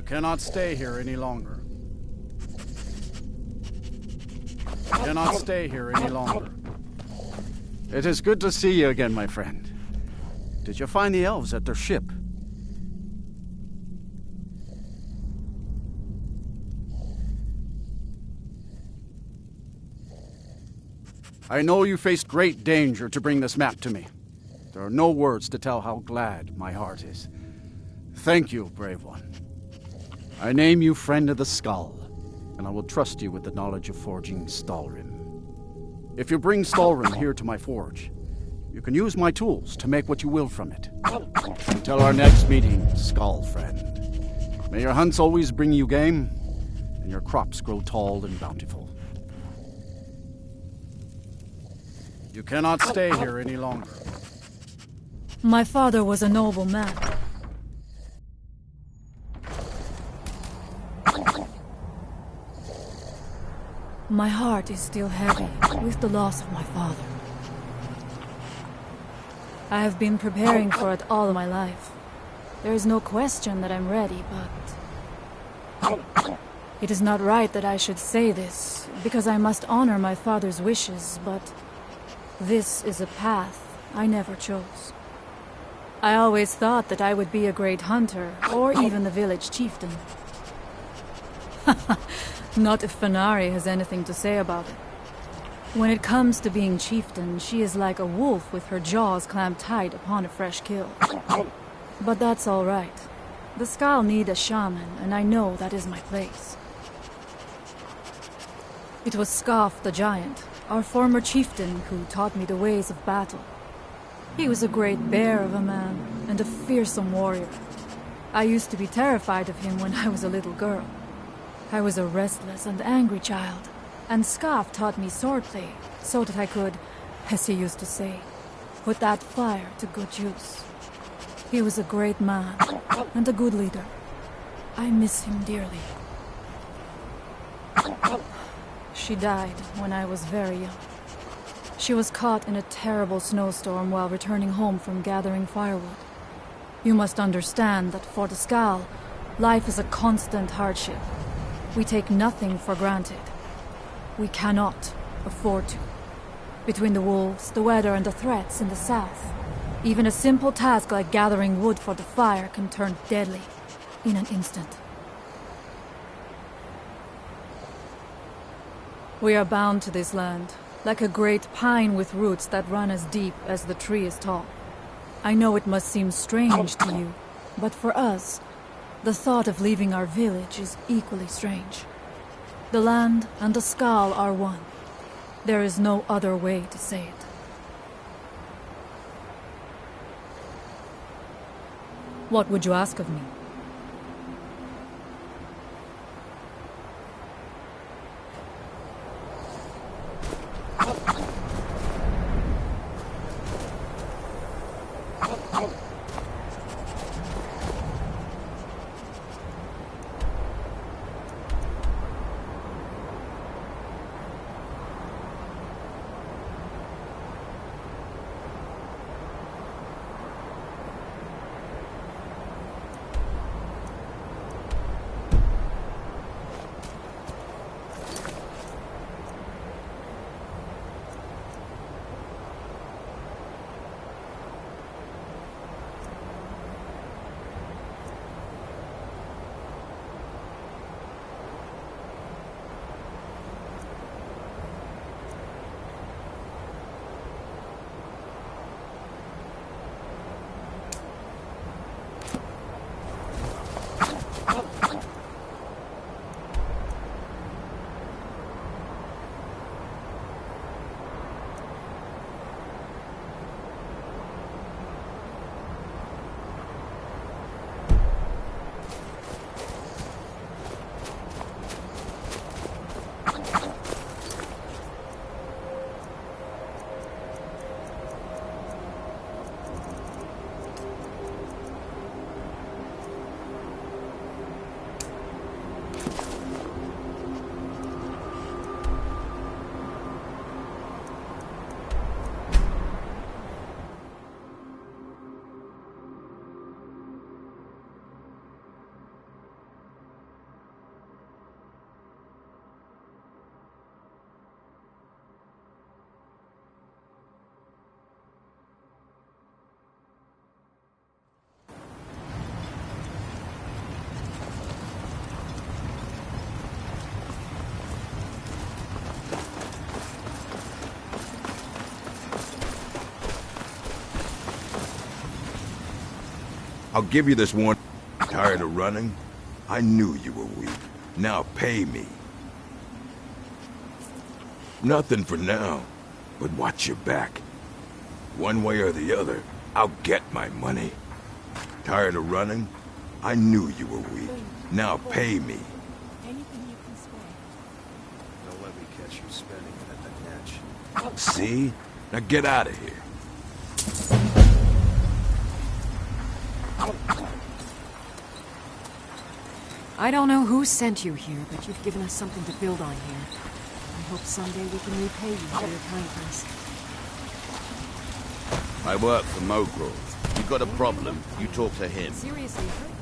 You cannot stay here any longer. You cannot stay here any longer. It is good to see you again, my friend. Did you find the elves at their ship? I know you faced great danger to bring this map to me. There are no words to tell how glad my heart is. Thank you, brave one. I name you Friend of the Skull, and I will trust you with the knowledge of forging Stalrim. If you bring Stalrim here to my forge, you can use my tools to make what you will from it. Until our next meeting, Skull Friend. May your hunts always bring you game, and your crops grow tall and bountiful. You cannot stay here any longer. My father was a noble man. My heart is still heavy with the loss of my father. I have been preparing for it all my life. There is no question that I'm ready, but... It is not right that I should say this, because I must honor my father's wishes, but... This is a path I never chose. I always thought that I would be a great hunter, or even the village chieftain. Not if Fenari has anything to say about it. When it comes to being chieftain, she is like a wolf with her jaws clamped tight upon a fresh kill. But that's all right. The Skal need a shaman, and I know that is my place. It was Scarf the Giant, our former chieftain, who taught me the ways of battle. He was a great bear of a man, and a fearsome warrior. I used to be terrified of him when I was a little girl. I was a restless and angry child, and Scarf taught me swordplay, so that I could, as he used to say, put that fire to good use. He was a great man, and a good leader. I miss him dearly. She died when I was very young. She was caught in a terrible snowstorm while returning home from gathering firewood. You must understand that for the Skal, life is a constant hardship. We take nothing for granted. We cannot afford to. Between the wolves, the weather, and the threats in the south, even a simple task like gathering wood for the fire can turn deadly in an instant. We are bound to this land, like a great pine with roots that run as deep as the tree is tall. I know it must seem strange to you, but for us, the thought of leaving our village is equally strange. The land and the Skal are one. There is no other way to say it. What would you ask of me? I'll give you this one. Tired of running? I knew you were weak. Now pay me. Nothing for now, but watch your back. One way or the other, I'll get my money. Tired of running? I knew you were weak. Now pay me. Anything you can spare. Don't let me catch you spending it at the netch. See? Now get out of here. I don't know who sent you here, but you've given us something to build on here. I hope someday we can repay you for your kindness. I work for Mogrove. You got a problem, you talk to him. Seriously hurt you.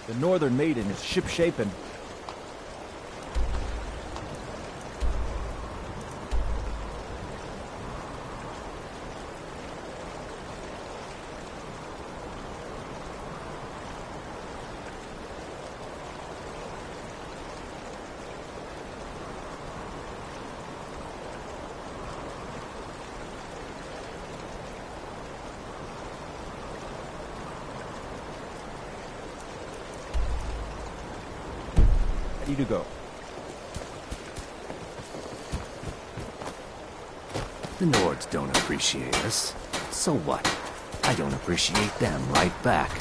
The Northern Maiden is shipshape and... ready to go. The Nords don't appreciate us. So what? I don't appreciate them right back.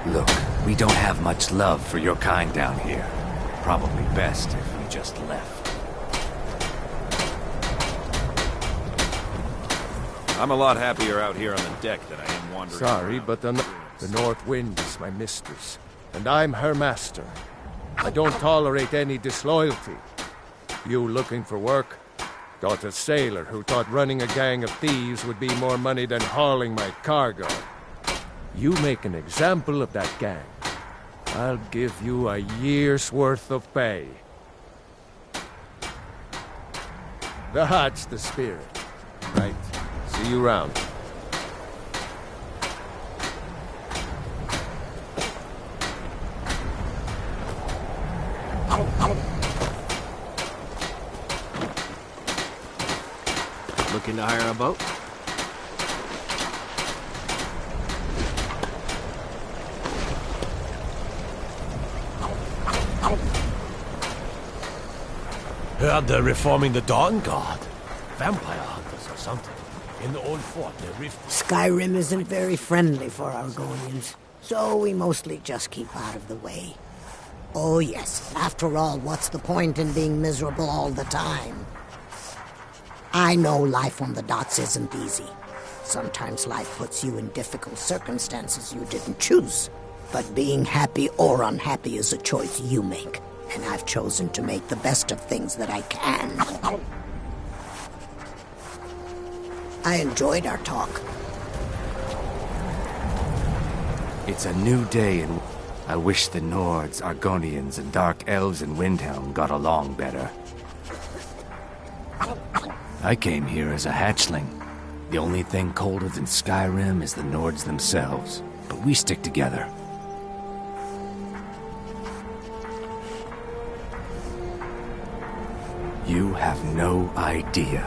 Look, we don't have much love for your kind down here. Probably best if we just left. I'm a lot happier out here on the deck than I am wandering Sorry, around. but the North Wind is my mistress, and I'm her master. I don't tolerate any disloyalty. You looking for work? Got a sailor who thought running a gang of thieves would be more money than hauling my cargo. You make an example of that gang. I'll give you a year's worth of pay. That's the spirit. Right. See you round. Looking to hire a boat? Heard they're reforming the Dawn Guard. Vampire hunters or something. In the old fort near Rift. Skyrim isn't very friendly for Argonians, so we mostly just keep out of the way. Oh yes, after all, what's the point in being miserable all the time? I know life on the docks isn't easy. Sometimes life puts you in difficult circumstances you didn't choose. But being happy or unhappy is a choice you make. And I've chosen to make the best of things that I can. I enjoyed our talk. It's a new day and I wish the Nords, Argonians, and Dark Elves in Windhelm got along better. I came here as a hatchling. The only thing colder than Skyrim is the Nords themselves, but we stick together. You have no idea.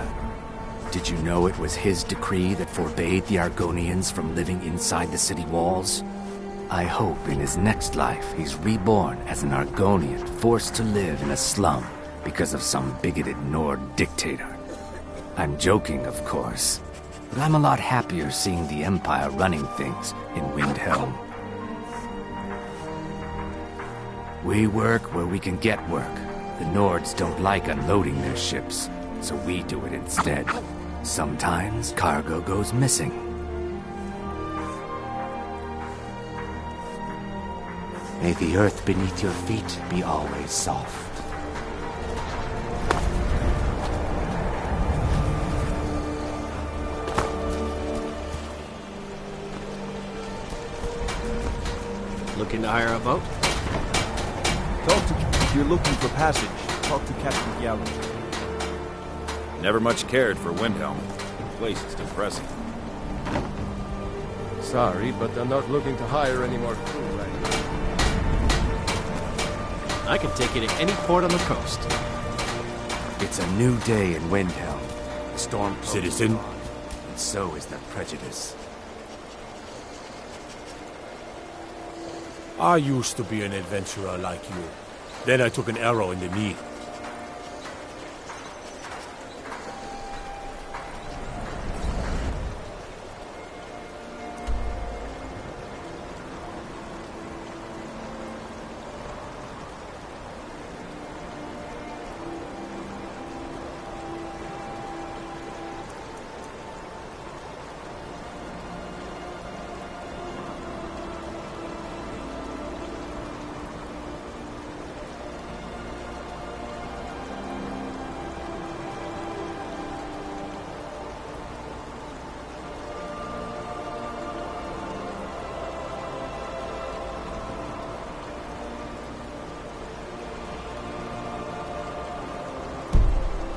Did you know it was his decree that forbade the Argonians from living inside the city walls? I hope in his next life he's reborn as an Argonian forced to live in a slum because of some bigoted Nord dictator. I'm joking, of course. But I'm a lot happier seeing the Empire running things in Windhelm. We work where we can get work. The Nords don't like unloading their ships, so we do it instead. Sometimes cargo goes missing. May the earth beneath your feet be always soft. Looking to hire a boat? If you're looking for passage, talk to Captain Gallo. Never much cared for Windhelm. The place is depressing. Sorry, but I'm not looking to hire any more crew right now. I can take you to any port on the coast. It's a new day in Windhelm. The storm... Citizen? And so is the prejudice. I used to be an adventurer like you. Then I took an arrow in the knee.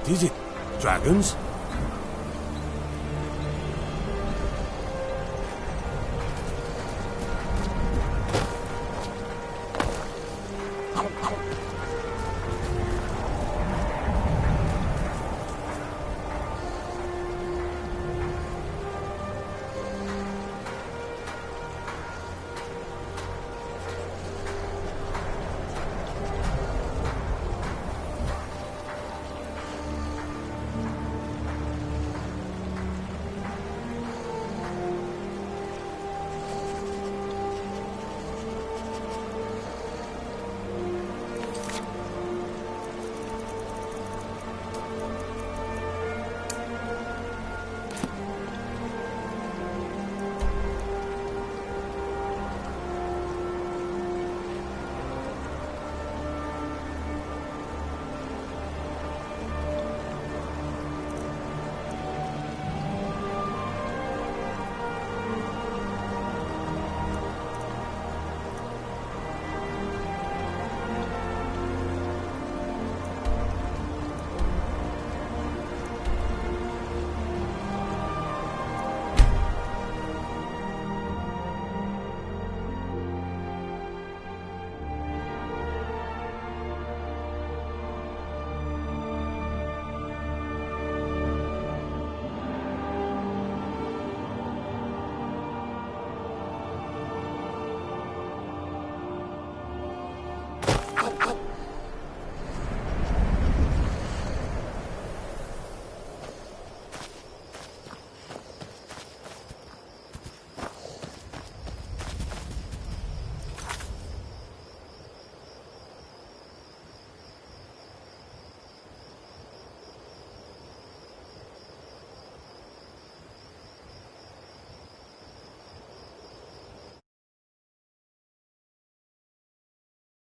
Is it dragons?